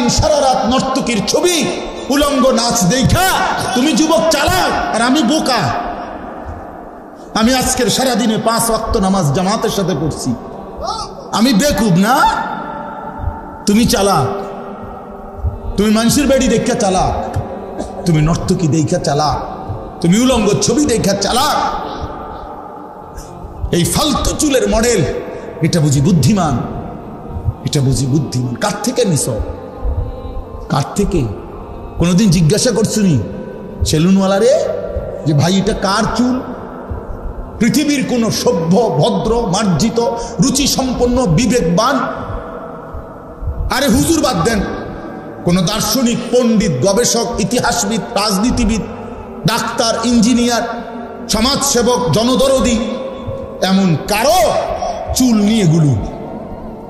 সারাদিন সারা রাত নর্তকীর ছবি উলঙ্গ নাচ দেখা তুমি যুবক চালাক আর আমি বোকা। আমি আজকের সারাদিনে 5 ওয়াক্ত নামাজ জামাতের সাথে পড়ছি, আমি বেকুব না? তুমি চালাক, তুমি মানুষের বাড়ি দেখা চালাক, তুমি নর্তকী দেখা চালাক, তুমি উলঙ্গ ছবি দেখা চালাক। এই ফালতু চুলের মডেল, এটা বুঝি বুদ্ধিমান? এটা বুঝি বুদ্ধিমান? কার থেকে নিছ? কার থেকে? কোনোদিন জিজ্ঞাসা করছুনি সেলুনওয়ালা রে যে ভাই এটা কার চুল? পৃথিবীর কোন সভ্য ভদ্র মার্জিত রুচি সম্পন্ন বিবেকবান, আরে হুজুর বাদ দেন, কোন দার্শনিক, পণ্ডিত, গবেষক, ইতিহাসবিদ, রাজনীতিবিদ, ডাক্তার, ইঞ্জিনিয়ার, সমাজসেবক, জনদরদি, এমন কারো চুল নিয়ে গুলো?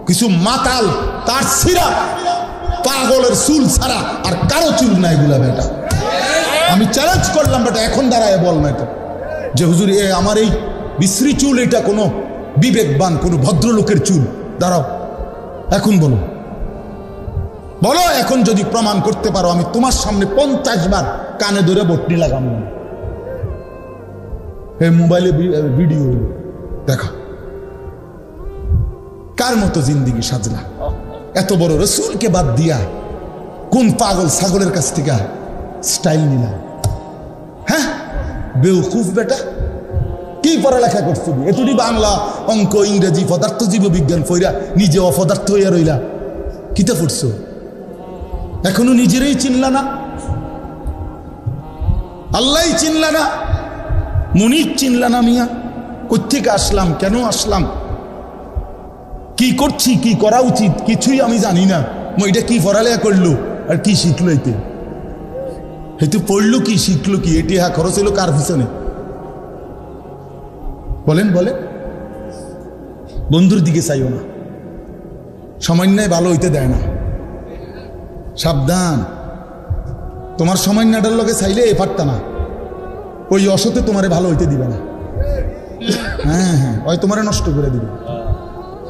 কিছু মাতাল তার সিরা পাগলের চুল ছাড়া আর কারো চুল নাই গুলা বেটা। আমি চ্যালেঞ্জ করলাম বেটা, এখন দাঁড়ায় বল না এটা যে হুজুর আমার এই বিশ্রী চুল এটা কোনো বিবেকবান কোনো ভদ্রলোকের চুল? দাঁড়াও, এখন বলো, বলো এখন যদি প্রমাণ করতে পারো, আমি তোমার সামনে 50 বার কানে ধরে বটনি লাগাবো। এই মোবাইলে ভিডিও দেখা, কার মতো জিন্দিগি সাজলা? এত বড় রসুলকে বাদ দিয়া কোন পাগল ছাগলের কাছ থেকে স্টাইল নিলা? হ্যাঁ বেউকুফ বেটা, কি পড়ালেখা করছো? এতটি বাংলা, অঙ্ক, ইংরেজি, পদার্থ, জীববিজ্ঞান পড়া নিজে অপদার্থ হইয়া রইলা। কিতা পড়ছো? এখনো নিজেরই চিনলা না, আল্লাহ চিনলা না, মুনির চিনলা না। মিয়া কোত্থেকে আসলাম, কেন আসলাম, কি করছি, কি করা উচিত কিছুই আমি জানি না। এটা কি পড়ালেখা করলো আর কি শিখলো? এতে পড়লো কি, শিখলো কি? এটি খরচ হলো কার পিছনে? বলেন বলেন। বন্ধুর দিকে চাইও না, সামান্যায় ভালো হইতে দেয় না। সাবধান, তোমার সামান্যটার লোকে চাইলে পারতা না, ওই অসতে তোমারে ভালো হইতে দিবে না। হ্যাঁ হ্যাঁ, ওই তোমারে নষ্ট করে দিবে।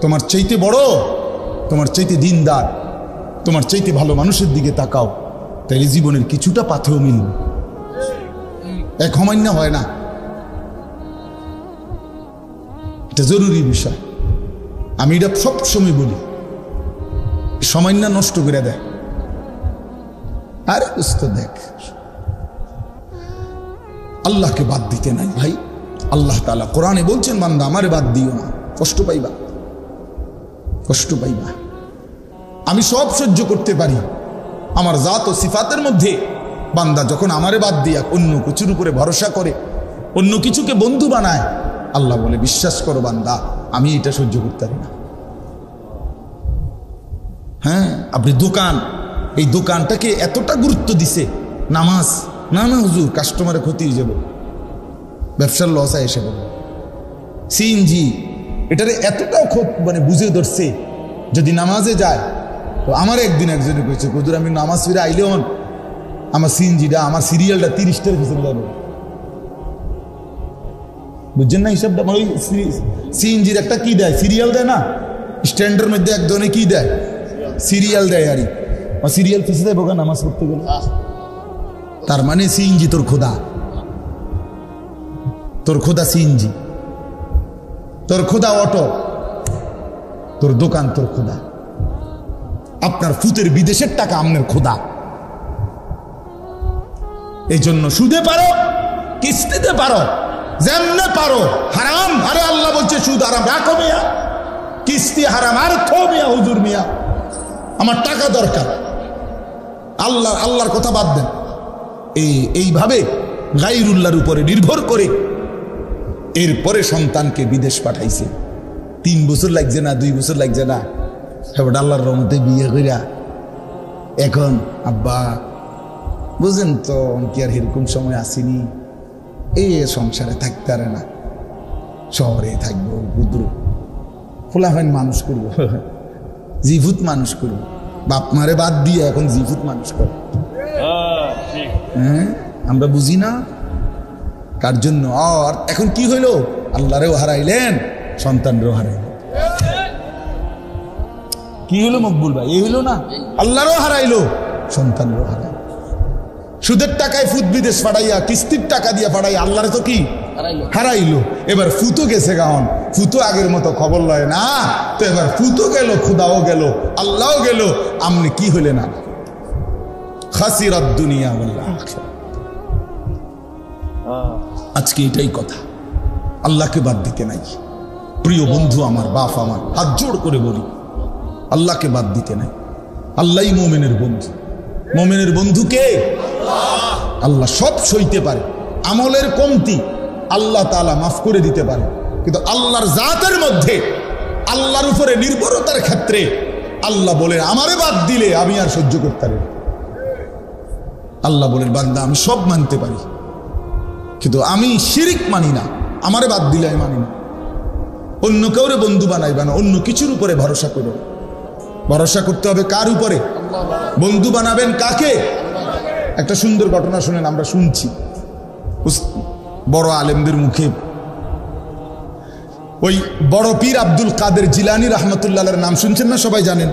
তোমার চাইতে বড়, তোমার চাইতে দিনদার, তোমার চাইতে ভালো মানুষের দিকে তাকাও, তাইলে জীবনের কিছুটা পাথেও মিলবে। এক সামান্য হয় না, এটা জরুরি বিষয়। আমি এটা সবসময় বলি, সামান্য নষ্ট করে দেয়। আরে দোস্ত দেখ, আল্লাহকে বাদ দিতে নাই ভাই। আল্লাহ তাআলা কোরআনে বলছেন, বান্দা আমারে বাদ দিও না, কষ্ট পাইবা, কষ্ট পাইবা। আমি সব সহ্য করতে পারি, আমার জাত ও সিফাতের মধ্যে বান্দা যখন আমারে বাদ দিয়া অন্য কিছুর উপরে ভরসা করে, অন্য কিছুকে বন্ধু বানায়, আল্লাহ বলে বিশ্বাস করো বান্দা, আমি এটা সহ্য করতে পারি না। হ্যাঁ, আপনি দোকান, এই দোকানটাকে এতটা গুরুত্ব দিছে, নামাজ না না হুজুর কাস্টমারের ক্ষতি হয়ে যাবে, ব্যবসার লস এসে বলবে। সিএনজি এটারে এতটাও খুব মানে বুঝে ধরছে, যদি নামাজে যায় তো আমার একদিন একজনে কইছে, হুজুর আমি নামাজ ফিরে আইলেও আমার সিএনজিটা, আমার সিরিয়ালটা 30টার পিছনে যাবে। বুঝছেন না হিসাবটা? ওই সিএনজির একটা কি দেয়, সিরিয়াল দেয় না, স্ট্যান্ডের মধ্যে একজনে কি দেয়, সিরিয়াল দেয়। আরই সিরিয়াল পিছিয়ে দেয় বোকা নামাজ পড়তে গেলে। তার মানে সিএনজি তোর খোদা, তোর খোদা সিএনজি, তোর খোদা অটো, তোর দোকান তোর খোদা, আপনার ফুতের বিদেশের টাকা আপনার খোদা। এই জন্য সুদে পারো, কিস্তিতে পারো, যেমনে পারো হারাম। আরে আল্লাহ বলছে সুদ হারাম, রাখো মিয়া, কিস্তি হারাম, আর থো মিয়া হুজুর মিয়া, আমার টাকা দরকার। আল্লাহর কথা বাদ দেন। এইভাবে গায়রুল্লাহর উপরে নির্ভর করে এরপরে সন্তানকে বিদেশ পাঠাইছে। 3 বছর লাগছে না, 2 বছর লাগছে না, এবার আল্লাহর রহমতে বিয়ে কইরা এখন আব্বা বুঝেন তো কি আর এরকম সময় আসেনি, এই সংসারে থাকতে পারে না, শহরে থাকবো, বুদ্র ফুলাফাইন মানুষ করবো, জিভুত মানুষ করবো, বাপ মারে বাদ দিয়ে এখন জিভুত মানুষ করে। হ্যাঁ, আমরা বুঝি না কার জন্য। আর এখন কি হইল, আল্লাহরেও হারাইলেন, সন্তানরেও হারাইলেন। কি হলো মকবুল ভাই? এই হলো না, আল্লাহরও হারাইলো, সন্তানেরও হারাইলো। সুদের টাকায় ফুত বিদেশ পাঠাইয়া, কিস্তির টাকা দিয়ে পাঠাইয়া আল্লাহরে তো কি হারাইলো। এবার ফুতো গেছে গাহন, ফুতো আগের মতো খবর লয় না। তো এবার ফুতো গেল, খুদাও গেল, আল্লাহও গেল, আমনি কি হইলে না? খাসিরাত দুনিয়া ওয়াল আখিরাহ। আজকে এটাই কথা, আল্লাহকে বাদ দিতে নাই। প্রিয় বন্ধু আমার, বাপ আমার, হাত জোড় করে বলি, আল্লাহকে বাদ দিতে নাই। আল্লাহই মুমিনের বন্ধু। মুমিনের বন্ধু কে? আল্লাহ। সব সইতে পারে, আমলের কমতি আল্লাহ তাআলা মাফ করে দিতে পারে, কিন্তু আল্লাহর জাতের মধ্যে, আল্লাহর উপরে নির্ভরতার ক্ষেত্রে আল্লাহ বলে আমারে বাদ দিলে আমি আর সহ্য করতে পারি না। আল্লাহ বলেন বান্দা আমি সব মানতে পারি, কিন্তু আমি শিরিক মানি না, আমারে বাদ দিলে আমি মানি না। অন্য কাউরে বন্ধু বানাইবা না, অন্য কিছুর উপরে ভরসা করো। ভরসা করতে হবে কার উপরে? বন্ধু বানাবেন কাকে? একটা সুন্দর ঘটনা শুনেন, আমরা শুনছি বড় আলেমদের মুখে। ওই বড় পীর আব্দুল কাদের জিলানী রহমতুল্লাহর নাম শুনছেন না? সবাই জানেন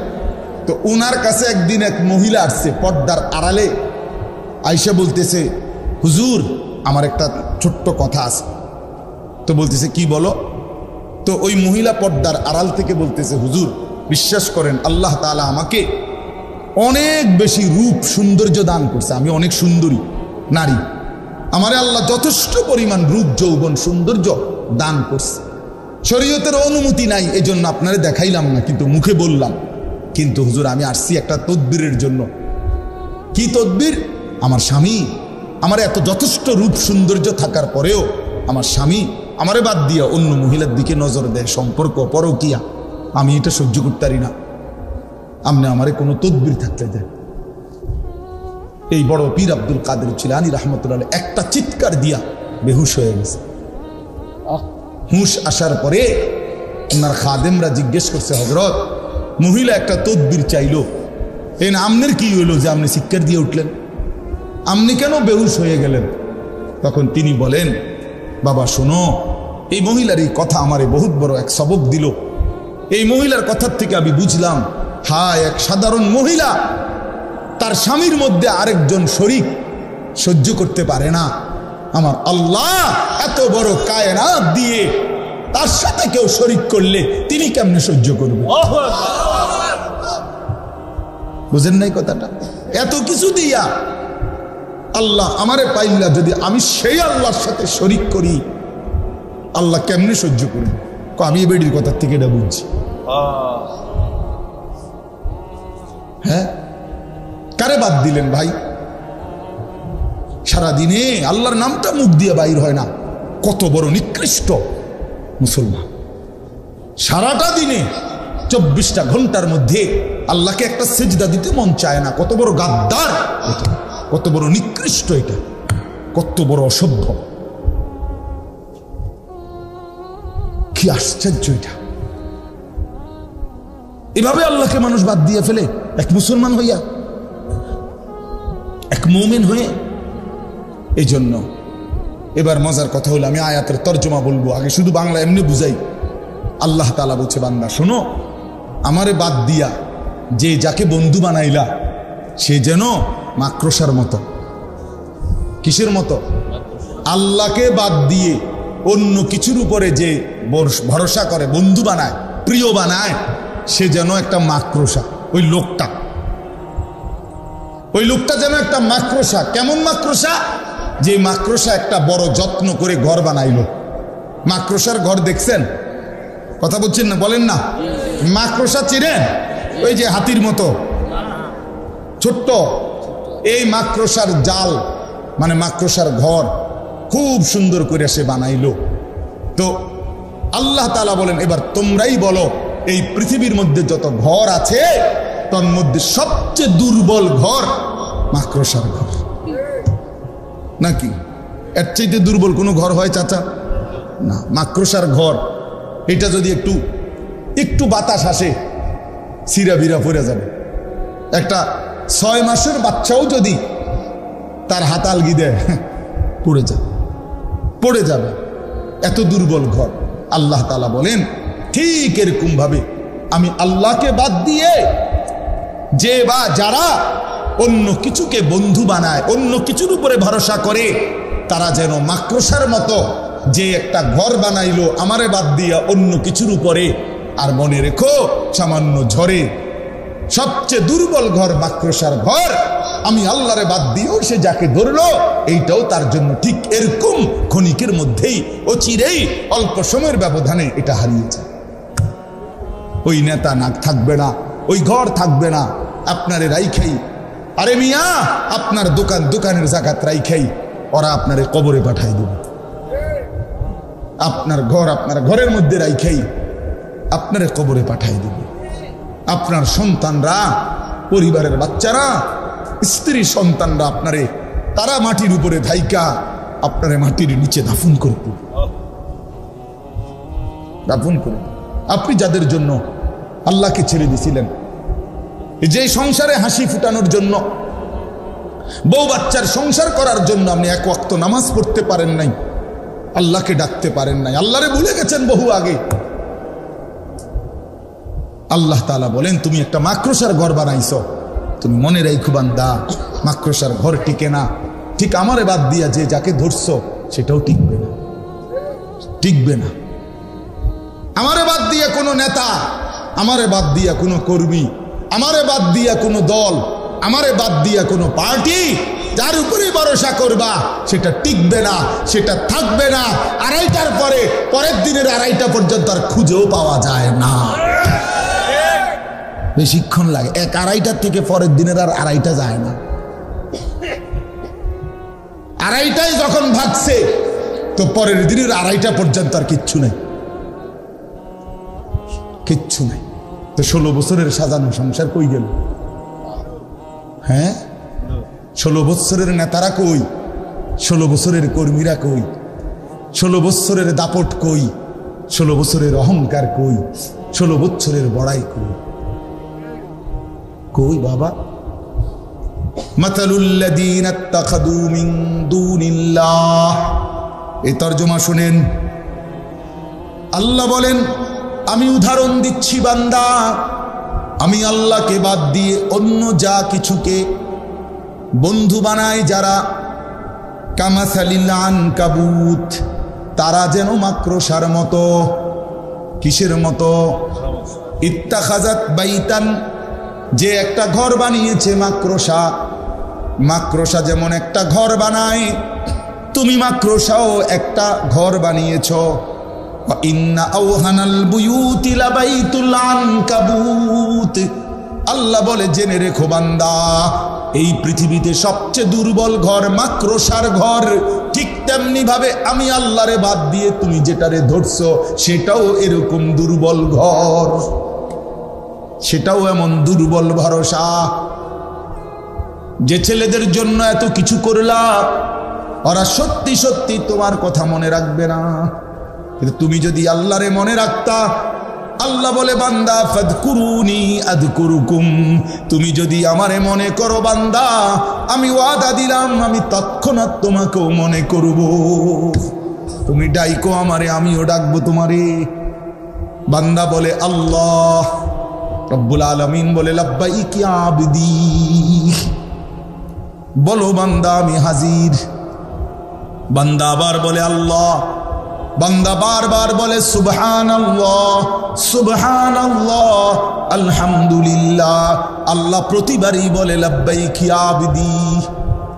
তো। ওনার কাছে একদিন এক মহিলা আসছে পর্দার আড়ালে, আয়সা বলতেছে হুজুর আমার একটা ছোট্ট কথা আছে। তো বলতেছে কি বলো? তো ওই মহিলা পর্দার আড়াল থেকে বলতেছে হুজুর বিশ্বাস করেন আল্লাহ তাআলা আমাকে অনেক বেশি রূপ সৌন্দর্য দান করছে, আমি অনেক সুন্দরী নারী, আমারে আল্লাহ যথেষ্ট পরিমাণ রূপ যৌবন সৌন্দর্য দান করছে। শরীয়তের অনুমতি নাই, এই জন্য আপনারে দেখাইলাম না, কিন্তু মুখে বললাম। কিন্তু হুজুর আমি আসছি একটা তদবিরের জন্য। কি তদবির? আমার স্বামী আমার এত যথেষ্ট রূপ সৌন্দর্য থাকার পরেও আমার স্বামী আমারে বাদ দিয়া অন্য মহিলার দিকে নজর দেয়, সম্পর্ক পরকিয়া, আমি এটা সহ্য করতে পারি না, আপনি আমারে কোনো তদবির থাকলে দেন। এই বড় পীর আব্দুল কাদের জিলানী রহমতুল্লাহ একটা চিৎকার দিয়া বেহুশ হয়ে গেছে। হুঁশ আসার পরে ওনার খাদেমরা জিজ্ঞেস করছে হযরত মহিলা একটা তদবির চাইলো, এই না আমনের কি হইলো যে আপনি চিৎকার দিয়ে উঠলেন, আপনি কেন বেহুশ হয়ে গেলেন? তখন তিনি বলেন বাবা শোনো, এই মহিলার এই কথা আমারে বহুত বড় এক সবক দিল। এই মহিলার কথার থেকে আমি বুঝলাম, হ্যাঁ এক সাধারণ মহিলা তার স্বামীর মধ্যে আরেকজন শরীক সহ্য করতে পারে না, আমার আল্লাহ এত বড় কায়নাত দিয়ে তার সাথে কেউ শরীক করলে তিনি কেমনে সহ্য করবে? বুঝেন নাই কথাটা? এত কিছু দিয়া আল্লাহ আমারে পাইলা যদি আমি সেই আল্লাহর সাথে শরীক করি, আল্লাহ কেমনে সহ্য করবে? আমি এই বেডির কথার থেকে এটা বুঝছি। হ্যাঁ, কারে বাদ দিলেন ভাই? সারাদিনে আল্লাহর নামটা মুখ দিয়ে বাইর হয় না, কত বড় নিকৃষ্ট মুসলমান। সারাটা দিনে 24টা ঘন্টার মধ্যে আল্লাহকে একটা সেজদা দিতে মন চায় না, কত বড় গাদ্দার এটা, কত বড় নিকৃষ্ট এটা, কত বড় অসভ্য, কি আশ্চর্য এটা! এভাবে আল্লাহকে মানুষ বাদ দিয়ে ফেলে এক মুসলমান হইয়া, এক মুমিন হয়ে। এই জন্য এবার মজার কথা হলো, আমি আয়াতের তর্জমা বলবো, আগে শুধু বাংলা এমনি বুঝাই। আল্লাহ তাআলা বলছে বান্দা শোনো, আমারে বাদ দিয়া যে যাকে বন্ধু বানাইলা সে যেন মাকড়সার মতো। কিসের মতো? আল্লাহকে বাদ দিয়ে অন্য কিছুর উপরে যে ভরসা করে, বন্ধু বানায়, প্রিয় বানায়, সে যেন একটা মাকড়সা। ওই লোকটা যেন একটা মাকড়সা। কেমন মাকড়সা? যে মাকড়সা একটা বড় যত্ন করে ঘর বানাইলো। মাকড়সার ঘর দেখছেন? কথা বলছেন না? বলেন না। মাকড়সা চিনেন? ওই যে হাতির মতো ছোট্ট, এই মাকড়সার জাল মানে মাকড়সার ঘর খুব সুন্দর করে সে বানাইলো। তো আল্লাহ তাআলা বলেন এবার তোমরাই বলো, এই পৃথিবীর মধ্যে যত ঘর আছে তার মধ্যে সবচেয়ে দুর্বল ঘর মাকড়সার ঘর নাকি? এর চাইতে দুর্বল কোনো ঘর হয় চাচা? না, মাকড়সার ঘর। এটা যদি একটু বাতাস আসে সিরা বিরা পড়ে যাবে। একটা 6 মাসের বাচ্চাও যদি তার হাত আলগি দেয় পড়ে যাবে, এত দুর্বল ঘর। আল্লাহ তাআলা বলেন ঠিক এরকম ভাবে আমি আল্লাহকে বাদ দিয়ে যে বা যারা অন্য কিছুকে বন্ধু বানায়, অন্য কিছুর উপরে ভরসা করে, তারা যেন মাকড়সার মতো যে একটা ঘর বানাইলো আমারে বাদ দিয়া অন্য কিছুর উপরে। আর মনে রেখো, সামান্য ঝড়ে সবচেয়ে দুর্বল ঘর মাকড়সার ঘর, আমি আল্লাহরে বাদ দিয়েও সে যাকে ধরলো, এইটাও তার জন্য ঠিক এরকম ক্ষণিকের মধ্যেই অচিরেই অল্প সময়ের ব্যবধানে এটা হারিয়েছে। ওই নেতা না থাকবে না, ওই ঘর থাকবে না, আপনারে রাইখাই, আরে মিয়া আপনার দোকানের জাকাত রাইখাই ওরা আপনারে কবরে পাঠাই দেবে। আপনার ঘরের মধ্যে রাইখাই আপনারে কবরে পাঠাই দেবে। আপনার সন্তানরা, পরিবারের বাচ্চারা, স্ত্রী সন্তানরা আপনারে তারা মাটির উপরে ধাইকা আপনারে মাটির নিচে দাফন করবে। আপনি যাদের জন্য আল্লাহকে ছেড়ে দিয়েছিলেন, যে সংসারে হাসি ফুটানোর জন্য, বউ বাচ্চার সংসার করার জন্য আপনি এক ওয়াক্ত নামাজ পড়তে পারেন নাই, আল্লাহকে ডাকতে পারেন নাই, আল্লাহরে ভুলে গেছেন বহু আগে। আল্লাহ তাআলা বলেন, তুমি একটা মাকড়সার ঘর বানাইছো, তুমি মনে রাখো বান্দা, মাকড়সার ঘর টিকে না। ঠিক আমারে বাদ দিয়া যে যাকে ধরছো সেটাও টিকবে না, টিকবে না। আমারে বাদ দিয়া কোনো নেতা, আমারে বাদ দিয়া কোনো কর্মী, আমারে বাদ দিয়া কোনো দল, আমারে বাদ দিয়া কোনো পার্টি, যার উপরে ভরসা করবা সেটা টিকবে না, সেটা থাকবে না। আড়াইটার পরে, পরের দিনের আড়াইটা পর্যন্ত আর খুঁজেও পাওয়া যায় না। বেশিক্ষণ লাগে, এক আড়াইটার থেকে পরের দিনের আর আড়াইটা যায় না। আড়াইটায় যখন ভাগছে তো পরের দিনের আড়াইটা পর্যন্ত আর কিচ্ছু নেই, কিচ্ছু নেই। তো 16 বছরের সাজানো সংসার কই গেল? হ্যাঁ, 16 বছরের নেতারা কই? 16 বছরের কর্মীরা কই? 16 বছরের দাপট কই? 16 বছরের অহংকার কই? 16 বছরের বড়াই কই? কই বাবা? মাতালুল্লাযীনা ইত্তাখাযু মিন দুনিল্লাহ, এই তরজমা শুনেন। আল্লাহ বলেন, আমি উদাহরণ দিচ্ছি বান্দা, আমি আল্লাহকে বাদ দিয়ে অন্য যা কিছুকে বন্ধু বানায় যারা, কামাসালিল আনকাবুত, তারা যেন মাকড়সার মতো। কিসের মতো? ইত্তাখাযাত বাইতান, যে একটা ঘর বানিয়েছে মাকড়সা। মাকড়সা যেমন একটা ঘর বানায়, তুমি মাকড়সাও একটা ঘর বানিয়েছ। ইন্না আওহানাল বুয়ুতি লাবাইতুল আনকাবুত, আল্লাহ বলে জেনে রেখো বান্দা, এই পৃথিবীতে সবচেয়ে দুর্বল ঘর মাকড়সার ঘর। ঠিক তেমনি ভাবে আমি আল্লাহরে বাদ দিয়ে তুমি যেটারে ধরছো সেটাও এরকম দুর্বল ঘর, সেটাও এমন দুর্বল ভরসা। যে ছেলেদের জন্য এত কিছু করলা, ওরা সত্যি সত্যি তোমার কথা মনে রাখবে না। কিন্তু তুমি যদি আল্লাহরে মনে রাখতা, আল্লাহ বলে বান্দা ফাদকুরুনি আযকুরুকুম, তুমি যদি আমারে মনে করো বান্দা, আমি ওয়াদা দিলাম আমি তৎক্ষণাৎ তোমাকেও মনে করব। তুমি ডাইকো আমারে, আমিও ডাকবো তোমারে। বান্দা বলে আল্লাহ, রব্বুল আলামিন বলে লাব্বাইক ইয়া আবদি, বলো বান্দা আমি হাজির। বান্দা আবার বলে আল্লাহ, বান্দা বারবার বলে সুবহানাল্লাহ সুবহানাল্লাহ আলহামদুলিল্লাহ। আল্লাহ প্রতিবারই বলে লাব্বাইক ইয়া আবদি।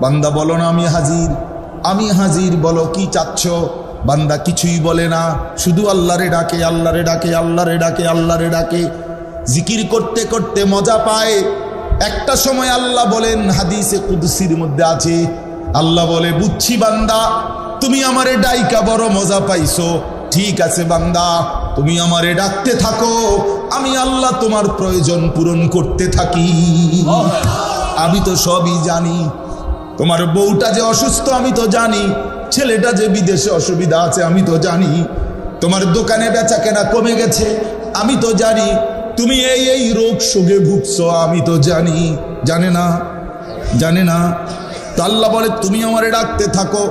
বান্দা বলো না আমি হাজির, আমি হাজির, বলো কি চাচ্ছ? বান্দা কিছুই বলে না, শুধু আল্লাহরে ডাকে, আল্লাহরে ডাকে, আল্লাহরে ডাকে, আল্লাহরে ডাকে। জিকির করতে করতে মজা পায়। একটা সময় আল্লাহ বলেন, হাদিসে কুদসির মধ্যে আছে, আল্লাহ বলে বুঝছি বান্দা তুমি আমারে ডাইকা বড় মজা পাইছো, ঠিক আছে বান্দা তুমি আমারে ডাকতে থাকো, আমি আল্লাহ তোমার প্রয়োজন পূরণ করতে থাকি। আমি তো সবই জানি, তোমার বউটা যে অসুস্থ আমি তো জানি, ছেলেটা যে বিদেশে অসুবিধা আছে আমি তো জানি, তোমার দোকানে বেচা কেনা কমে গেছে আমি তো জানি, তুমি এই রোগ শোকে ভুগছো আমি তো জানি। জানে না? জানে না? তো আল্লাহ বলে তুমি আমারে ডাকতে থাকো,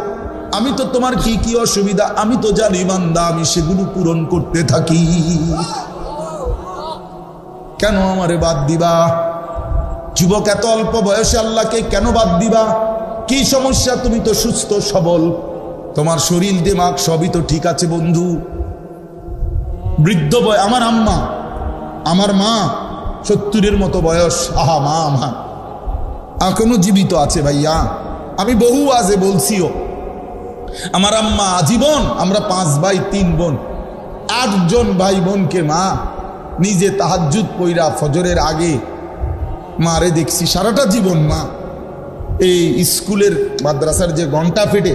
আমি তো তোমার কি কি অসুবিধা আমি তো জানি বান্দা, আমি সেগুলো পূরণ করতে থাকি। কেন আমারে বাদ দিবা? যুবক, এত অল্প বয়সে আল্লাহকে কেন বাদ দিবা? কি সমস্যা? তুমি তো সুস্থ সবল, তোমার শরীর দিমাগ সবই তো ঠিক আছে বন্ধু। বৃদ্ধ বয়, আমার আম্মা, আমার মা 70-এর মতো বয়স। আহা, মা আমার এখনো জীবিত আছে ভাইয়া। আমি বহু আজে বলছিও, আমার আম্মা আজীবন। আমরা 5 ভাই 3 বোন, 8 জন ভাই বোনকে মা নিজে তাহাজ্জুদ পইরা ফজরের আগে মারে দেখছি সারাটা জীবন। মা এই স্কুলের মাদ্রাসার যে ঘন্টা ফেটে,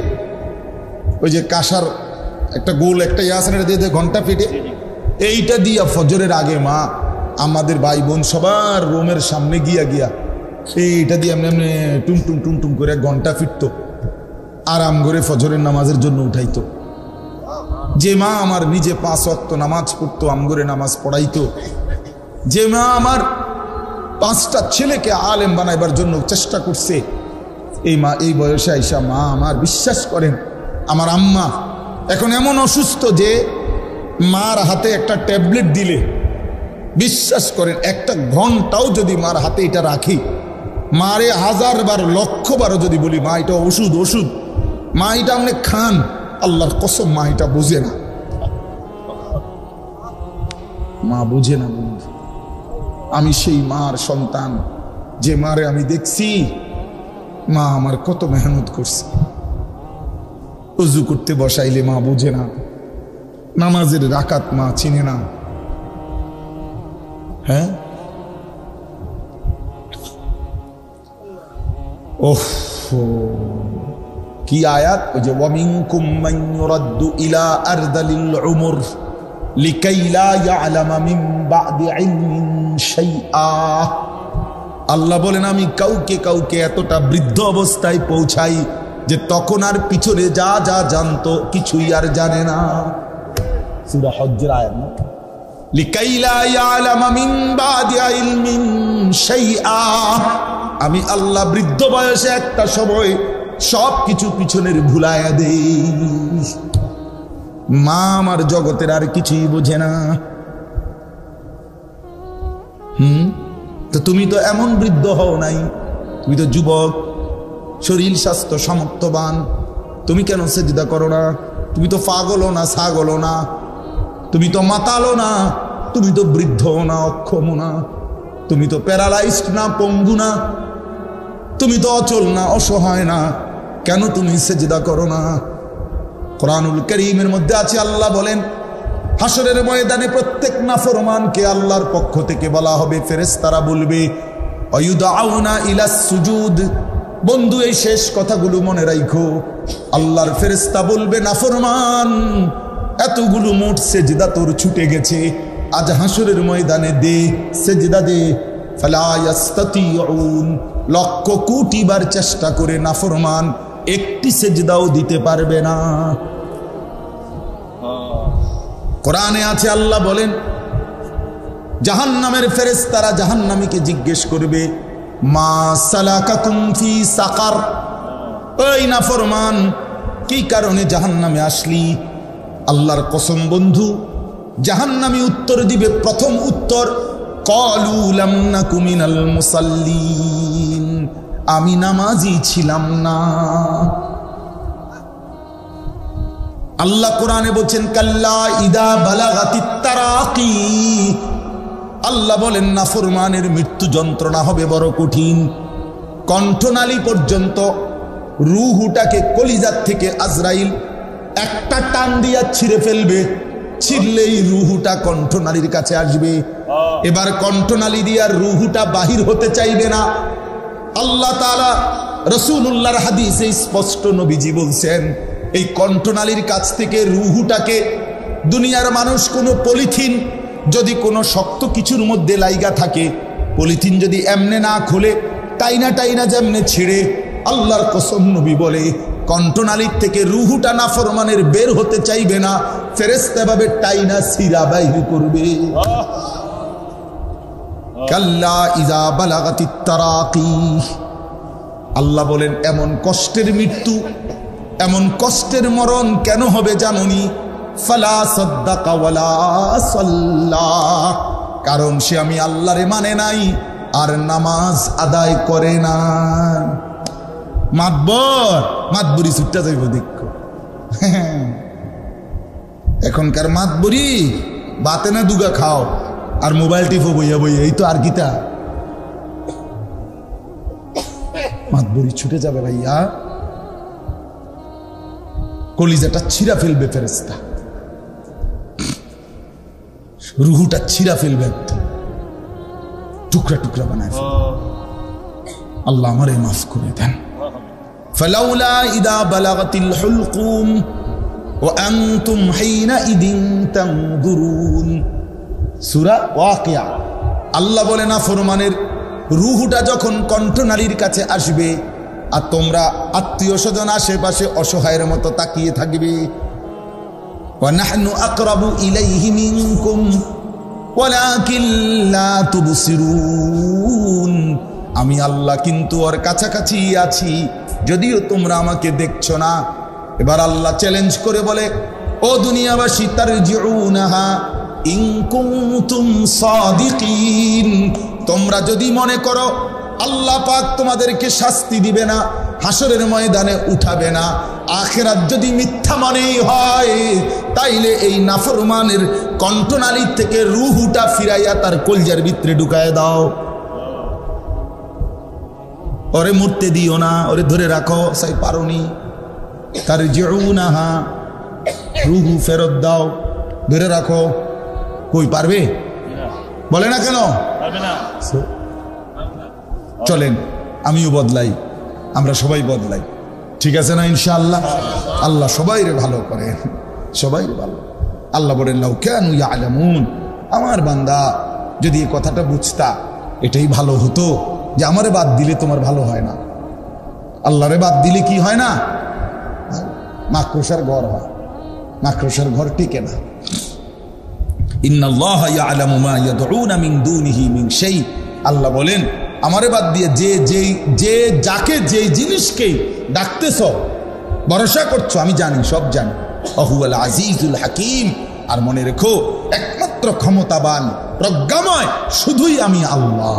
ওই যে কাঁসার একটা গোল একটা ইয়াসনের দিয়ে ঘন্টা ফেটে, এইটা দিয়া ফজরের আগে মা আমাদের ভাই বোন সবার রুমের সামনে গিয়া এইটা দিয়ে এমনি এমনি টুমটুম টুমটুম করে ঘন্টা ফিরত, আরাম করে ফজরের নামাজের জন্য উঠাইতো। যে মা আমার নিজে 5 ওয়াক্ত নামাজ পড়তো, আমগরে নামাজ পড়াইতো। যে মা আমার 5টা ছেলেকে আলেম বানাইবার জন্য চেষ্টা করছে, এই মা এই বয়সে আইসা মা আমার, বিশ্বাস করেন আমার আম্মা এখন এমন অসুস্থ যে মার হাতে একটা ট্যাবলেট দিলে, বিশ্বাস করেন 1 ঘন্টাও যদি মার হাতে এটা রাখি, মারে 1000 বার 1,00,000 বারও যদি বলি মা এটা ওষুধ ওষুধ, মা এটা আপনি খান, আল্লাহর কসম মা এটা বুঝে না। মা বুঝে না বন্ধু। আমি সেই মার সন্তান, যে মারে আমি দেখছি মা আমার কত মেহনত করছে। ওযু করতে বসাইলে মা বুঝে না, নামাজের রাকাত মা চিনে না। হ্যাঁ, ওহ কি আয়াত! ওই যে ওয়ামিনকুম মান ইউরাদ্দু ইলা আরদালিল উমর লিকাই লা ইয়ালামা মিন বাদি ইলমিন শাইআ। আল্লাহ বলেন আমি কাউকে কাউকে এতটা বৃদ্ধ অবস্থায় পৌঁছাই যে তখন আর পিছনে যা যা জানতো কিছুই আর জানে না। সূরা হজ্জের আয়াত না? লিকাই লা ইয়ালামা মিন বাদি ইলমিন শাইআ। আমি আল্লাহ বৃদ্ধ বয়সে একটা সময় সব কিছু পিছনের ভুলাইয়া দেই। মা আমার জগতের আর কিছুই বোঝে না। তো তুমি তো এমন বৃদ্ধ হও নাই, তুমি তো যুবক, শরীর স্বাস্থ্য সামর্থ্যবান, তুমি কেন সেজদা করো না? তুমি তো পাগলও না, ছাগলও না, তুমি তো মাতালও না, তুমি তো বৃদ্ধও না, অক্ষমও না, তুমি তো প্যারালাইজড না, পঙ্গু না, তুমি তো অচল না, অসহায় না, কেন তুমি সেজদা করো না? কোরআনুল কারীমের মধ্যে আছে, আল্লাহ বলেন হাসরের ময়দানে প্রত্যেক নাফরমানকে আল্লাহর পক্ষ থেকে বলা হবে, ফেরেশতারা বলবে আয়ুদাউনা ইলাস সুজুদ। বন্ধু এই শেষ কথাগুলো মনে রাখো। আল্লাহর ফেরেশতা বলবে নাফরমান এতগুলো মোট সেজদা তোর ছুটে গেছে, আজ হাসরের ময়দানে দে সেজদা দে। ফালা ইয়াস্তাতিউন, লক্ষ কোটি বার চেষ্টা করে নাফরমান একটি সেজদাও দিতে পারবে না। কোরআনে আছে, আল্লাহ বলেন জাহান্নামের ফেরেশতারা জাহান্নামীকে জিজ্ঞেস করবে মা সালাকাকুম ফি সাকার, ওই নাফরমান কি কারণে জাহান্নামে আসলি? আল্লাহর কসম বন্ধু, জাহান্নামী উত্তর দিবে, প্রথম উত্তর ক্বালু লাম নাকু মিনাল মুসাল্লিন, আমি নামাজি ছিলাম না। আল্লাহ কোরআনে বলছেন কাল্লা ইদা বালাগাতিত তারাকি, আল্লাহ বলেন নাফরমানের মৃত্যু যন্ত্রণা হবে বড় কঠিন। কণ্ঠনালী পর্যন্ত, রূহটাকে কলিজার থেকে আজরাইল একটা টান দিয়া ছিঁড়ে ফেলবে, ছিঁড়লেই রূহটা কণ্ঠনালীর কাছে আসবে। এবার কণ্ঠনালী দিয়ে রূহটা বাহির হতে চাইবে না। আল্লাহ তাআলা রাসূলুল্লাহর হাদিসে স্পষ্ট নবীজি বলছেন, এই কণ্ঠনালীর কাছ থেকে রূহটাকে দুনিয়ার মানুষ কোনো পলিথিন যদি কোনো শক্ত কিছুর মধ্যে লাইগা থাকে, পলিথিন যদি এমনে না খুলে টাইনা টাইনা যেমনে ছিঁড়ে, আল্লাহর কসম নবী বলে কণ্ঠনালীর থেকে রূহটা নাফরমানের বের হতে চাইবে না, ফেরেশতা ভাবে টাইনা ছিঁড়া বাইর করবে। কাল্লা ইযা বালাগাতিত তারাকি, আল্লাহ বলেন এমন কষ্টের মৃত্যু, এমন কষ্টের মরণ কেন হবে জানোনি? ফালা সাদ্দাকা ওয়ালা সাল্লা, কারণ সে আমি আল্লাহরে মানে নাই আর নামাজ আদায় করে না। মাতবরি ছুটটা যাইব দেখো। এখনকার মাতবরি বাতে না দুগা খাও আর মোবাইল টিপো বইয়া বইয়া, এই তো আর গীতা। মাতবরি ছুটে যাবে ভাইয়া, কলিজাটা ছিঁড়া ফেলবে ফেরেশতা, রুহুটা ছিঁড়া ফেলবে, একদম টুকরা টুকরা বানায় ফেলবে। আল্লাহ আমারে মাফ করে দেন। ফালাউলা ইদা বালাগাতিল হুলকুম ওয়া আনতুম হিনাইদিন তানজুরুন। সূরা ওয়াকিয়া। আল্লাহ বলে না ফরমানের রুহুটা যখন কণ্ঠনালীর কাছে আসবে আর তোমরা আত্মীয় স্বজন আশেপাশে অসহায়ের মতো তাকিয়ে থাকবে। ওয়া নাহনু আকরাবু ইলাইহি মিনকুম ওয়ালাকিন লা তুবসিরুন। আমি আল্লাহ কিন্তু ওর কাছাকাছি আছি, যদিও তোমরা আমাকে দেখছো না। এবার আল্লাহ চ্যালেঞ্জ করে বলে, ও দুনিয়াবাসী, তারজিউনাহা ইন কুনতুম সাদিকিন। তোমরা যদি মনে করো আল্লাহ পাক তোমাদেরকে শাস্তি দিবে না, হাসরের ময়দানে উঠাবে না, আখিরাত যদি মিথ্যা মনেই হয়, তাইলে এই নাফরমানের কণ্ঠনালীর থেকে রুহুটা ফিরাইয়া তার কলজার ভিতরে ঢুকায় দাও। ওরে মরতে দিও না, ওরে ধরে রাখো, সাই পারোনি। তারজিউনাহা, রুহু ফেরত দাও, ধরে রাখো। কই পারবে? বলে না কেন? চলেন আমিও বদলাই, আমরা সবাই বদলাই, ঠিক আছে না ইনশাআল্লাহ? আল্লাহ সবাইরে ভালো করেন, সবাইরে ভালো। আল্লাহ বলেন লাউ কানু ইয়ালামুন, আমার বান্দা যদি এই কথাটা বুঝতা, এটাই ভালো হতো যে আমারে বাদ দিলে তোমার ভালো হয় না, আল্লাহরে বাদ দিলে কি হয় না? মাকড়সার ঘর হয়, মাকড়সার ঘর টিকে না। ইন্নাল্লাহা ইয়ালামু মা ইয়াদউনা মিন দুনিহি মিন শাই। আল্লাহ বলেন আমারে বাদ দিয়ে যে যাকে যে জিনিসকে ডাকতেছ, ভরসা করছো, আমি জানি, সব জানি। ওয়াহুয়াল আজিজুল হাকিম। আর মনে রেখো একমাত্র ক্ষমতাবান প্রজ্ঞাময় শুধুই আমি আল্লাহ।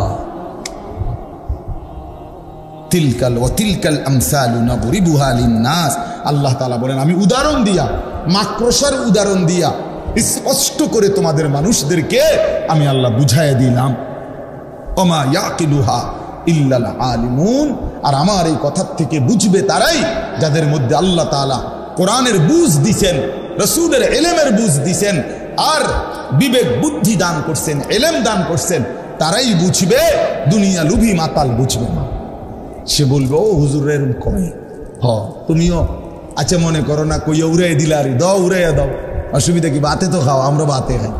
তিলকাল ওয়া তিলকাল আমসালু নাদরিবুহা লিন-নাস। আল্লাহ তাআলা বলেন আমি উদাহরণ দিয়া, মাকড়সার উদাহরণ দিয়া স্পষ্ট করে তোমাদের মানুষদেরকে আমি আল্লাহ বুঝাইয়া দিলাম। ওমা ইয়াকিলুহা ইল্লাল আলিমুন। আর আমার এই কথার থেকে বুঝবে তারাই যাদের মধ্যে আল্লাহ তাআলা কোরআনের বুঝ দিছেন, রাসূলের ইলমের বুঝ দিছেন, আর বিবেক বুদ্ধি দান করছেন, ইলম দান করছেন। তারাই বুঝবে, দুনিয়া লুভি মাতাল বুঝবে না। সে বলবে ও হুজুরের কয় তুমিও আচ্ছা মনে করো না, কইয়া উড়াই দিলারি, দাও উড়াইয়া দাও, অসুবিধা কি? বাতে তো খাও, আমরা বাতে খাই।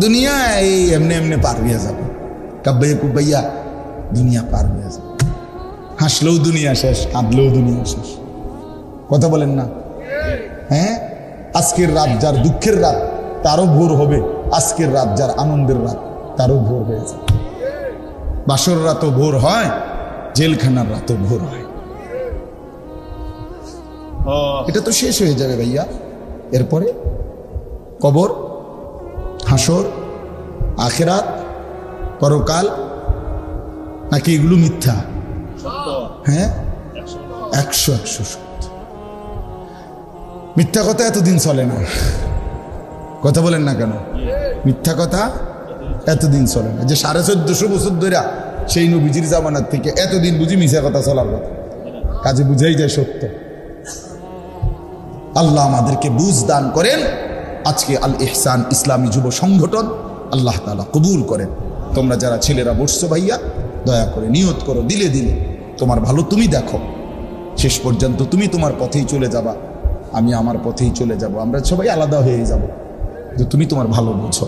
দুনিয়া এই এমনি এমনি পার হইয়া যাবে, কাব্বাইয়া কুব্বাইয়া দুনিয়া পার হইয়া যাবে। হাসলেও দুনিয়া শেষ, কাঁদলেও দুনিয়া শেষ। কথা বলেন না? হ্যাঁ, আজকের রাত যার দুঃখের রাত তারও ভোর হবে, আজকের রাত যার আনন্দের রাত তারও ভোর হয়ে যাবে। বাসর রাতও ভোর হয়, জেলখানার রাতও ভোর হয়। এটা তো শেষ হয়ে যাবে ভাইয়া। এরপরে কবর, হাসর, আখিরাত, পরকাল, নাকি এগুলো মিথ্যা? হ্যাঁ, 100 সত্য। মিথ্যা কথা এতদিন চলে না। কথা বলেন না কেন? মিথ্যা কথা এতদিন চলে না। যে 1450 বছর ধরে সেই নবীজির জামানার থেকে এতদিন বুঝি মিথ্যা কথা চলার কথা, কাজে বুঝাই যায় সত্য। আল্লাহ আমাদেরকে বুঝ দান করেন। আজকে আল ইহসান ইসলামী যুব সংগঠন আল্লাহ তাআলা কবুল করেন। তোমরা যারা ছেলেরা বসছো ভাইয়া, দয়া করে নিয়ত করো, দিলে দিলে তোমার ভালো তুমি দেখো, শেষ পর্যন্ত তুমি তোমার পথেই চলে যাবা, আমি আমার পথেই চলে যাব, আমরা সবাই আলাদা হয়ে যাব। যে তুমি তোমার ভালো বুঝো,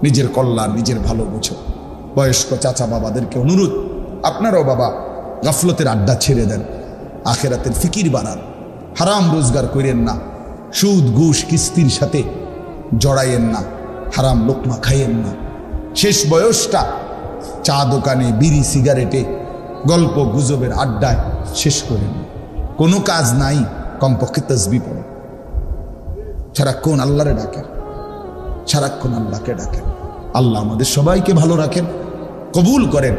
নিজের কল্যাণ নিজের ভালো বুঝো। বয়স্ক চাচা বাবাদেরকে অনুরোধ, আপনারাও বাবা গাফলতের আড্ডা ছেড়ে দেন, আখেরাতের ফিকির বানান, হারাম রোজগার করেন না, সুদ ঘুষ কিস্তির সাথে জড়াইয়েন না, হারাম লোকমা খাইয়েন না। শেষ বয়সটা চা দোকানে, বিড়ি সিগারেটে, গল্প গুজবের আড্ডায় শেষ করেন। কোনো কাজ নাই, কমপক্ষে তাসবিহ পড়েন, সারাক্ষণ আল্লাহরে ডাকেন, সারাক্ষণ আল্লাহকে ডাকেন। আল্লাহ আমাদের সবাইকে ভালো রাখেন, কবুল করেন।